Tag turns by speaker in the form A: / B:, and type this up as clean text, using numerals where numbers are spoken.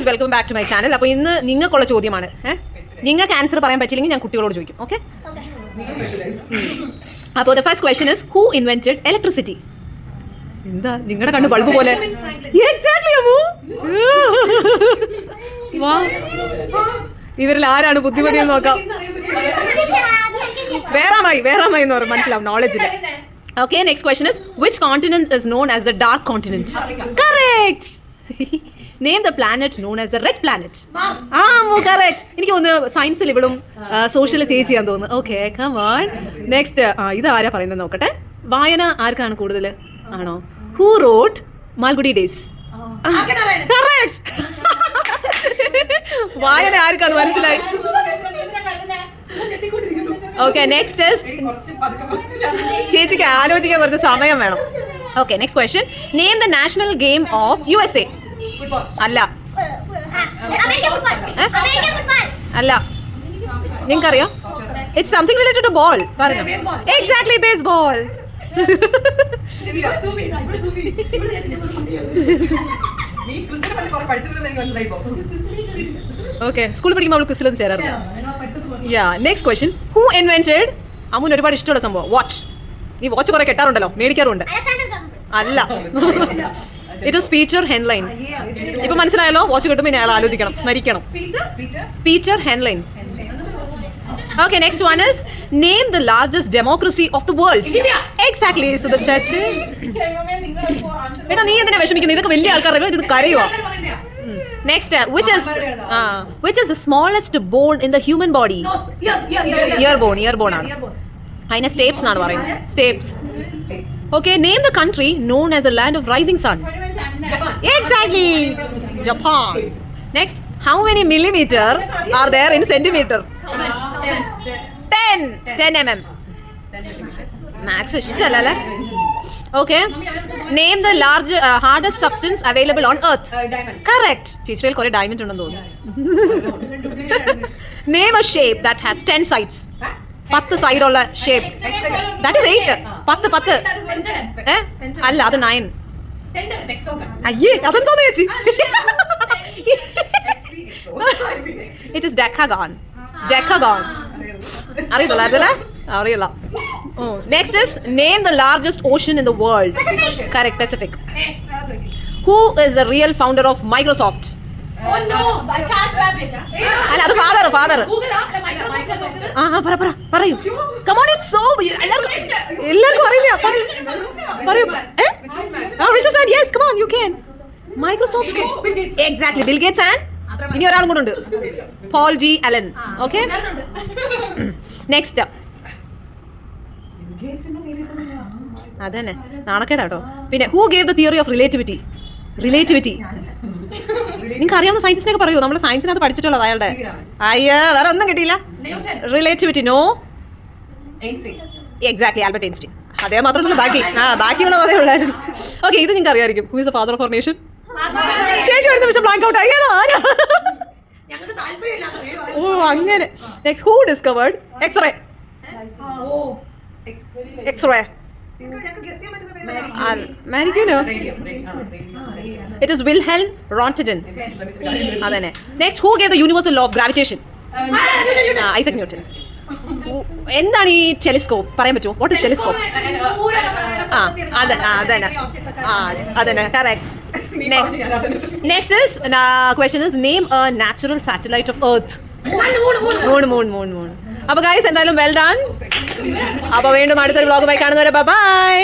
A: Welcome back to my channel. അപ്പോൾ ഇന്ന് നിങ്ങൾക്കുള്ള ചോദ്യമാണ്. നിങ്ങൾക്ക് ആൻസർ പറയാൻ പറ്റില്ലെങ്കിൽ ഞാൻ കുട്ടികളോട് ചോദിക്കും. ഓക്കെ, അപ്പോൾ the first question is who invented electricity? എന്താ നിങ്ങളുടെ കണ്ണ് ബൾബ് പോലെ? എക്സാക്ട്ലി അമ്മു. ഇവരിൽ ആരാണ് ബുദ്ധിമതി എന്ന് നോക്കാം. വേറാമായി എന്ന് പറയും, മനസ്സിലാവും, നോളജ് ഇല്ല. Okay, next question is which continent is known as the dark continent? Correct. Name the planet known as the red planet. Correct. എനിക്ക് ഒന്ന് സയൻസിൽ ഇവിടും സോഷ്യൽ ചേച്ചി ചെയ്യാൻ തോന്നുന്നു. Okay, come on. നെക്സ്റ്റ് ഇത് ആരാ പറയുന്നത് നോക്കട്ടെ. വായന ആർക്കാണ് കൂടുതൽ? ആണോ? Who wrote Malgudi days? Correct. വായന ആർക്കാണ് മനസ്സിലായി? ഓക്കെ, നെക്സ്റ്റ് ഇസ് ചേച്ചിക്ക് ആലോചിക്കാൻ കുറച്ച് സമയം വേണം. Okay, next question. Name the national game of USA. അല്ല അല്ല, നിങ്ങൾക്കറിയോ? It's something related to ball. പറഞ്ഞു. Exactly, baseball. ഓക്കെ, സ്കൂളിൽ പഠിക്കുമ്പോൾ അവൾ ക്വിസിലൊന്നും ചേരാറില്ല. Next question. Who invented? അമ്മുന് ഒരുപാട് ഇഷ്ടമുള്ള സംഭവം വാച്ച്. നീ വാച്ച് കുറെ കെട്ടാറുണ്ടല്ലോ, മേടിക്കാറുണ്ട്. അല്ല, ഇറ്റ് ഈസ് പീറ്റർ ഹെൻലൈൻ. ഇപ്പൊ മനസ്സിലായല്ലോ, വാച്ച് കിട്ടുമ്പോൾ ഇനി അയാൾ ആലോചിക്കണം, സ്മരിക്കണം. Peter Henlein. Okay, next one is name the largest democracy of the world. Exactly. So the church. എടാ നീ എന്തിനാ വിഷമിക്കുന്നത്? ഇതൊക്കെ വലിയ ആൾക്കാരല്ലോ, ഇത് കരയുവാ. Next, which is the smallest bone in the human body? Ear bone ആണ്. അതിനെ സ്റ്റേപ്സ് എന്നാണ് പറയുന്നത്. സ്റ്റേപ്സ്. Okay, name the country known as the land of rising sun. Exactly, Japan. Next, how many millimeter are there in centimeter? 10 mm. Max ഇഷ്ടല്ലേ? Okay, name the hardest substance available on earth. Correct. ചിത്രയിൽ കുറെ diamond ഉണ്ടെന്ന് തോന്നുന്നു. Name a shape that has 10 sides. 10 side ഉള്ള shape. That is 8. 10. അല്ല, അത് 9. അയ്യേ, അതെന്തോ ചേച്ചി? It is decagon. അറിയില്ല. Next is name the largest ocean in the world. Correct, Pacific. Who is the real founder of Microsoft? അല്ല, അത് father. പറയൂ. Come on, it's so എല്ലാവർക്കും അറിയില്ല. പറയൂ. Richest man. Yes, come on, you can. Microsoft. Exactly, Bill Gates and ഇനി ഒരാളും കൂടെ ഉണ്ട്, Paul G Allen. Okay, next. അതന്നെ നാണക്കേടാട്ടോ. പിന്നെ who gave the theory of relativity? നിങ്ങൾക്ക് അറിയാവുന്ന സയൻസിനൊക്കെ പറയൂ. നമ്മൾ സയൻസിനകത്ത് പഠിച്ചിട്ടുള്ളത് അയാളുടെ. അയ്യോ, വേറെ ഒന്നും കിട്ടിയില്ല. Relativity. No. Exactly, Albert Einstein. അതേ മാത്രമല്ല, ബാക്കിയുള്ളത് അതേ ഉള്ളായിരുന്നു. ഓക്കെ, ഇത് നിങ്ങൾക്ക് അറിയാമായിരിക്കും. Who is the father of our nation? ചേച്ചി ഒരു നിമിഷം ബ്ലാങ്ക് ഔട്ട് ആയി. ഓ, അങ്ങനെ. Next, who discovered X ray? Marie Curie. It is Wilhelm Röntgen. അതന്നെ. Next, who gave the universal law of gravitation? Isaac Newton. എന്താണ് ഈ ടെലിസ്കോപ്പ്? പറയാൻ പറ്റുമോ? What is telescope? അതന്നെ. Correct. Next is question is name a natural satellite of Earth. Moon. അപ്പോൾ guys, എന്തായാലും well done. അപ്പോൾ വീണ്ടും അടുത്തൊരു വ്ലോഗുമായി കാണുന്നവരെ ബൈ.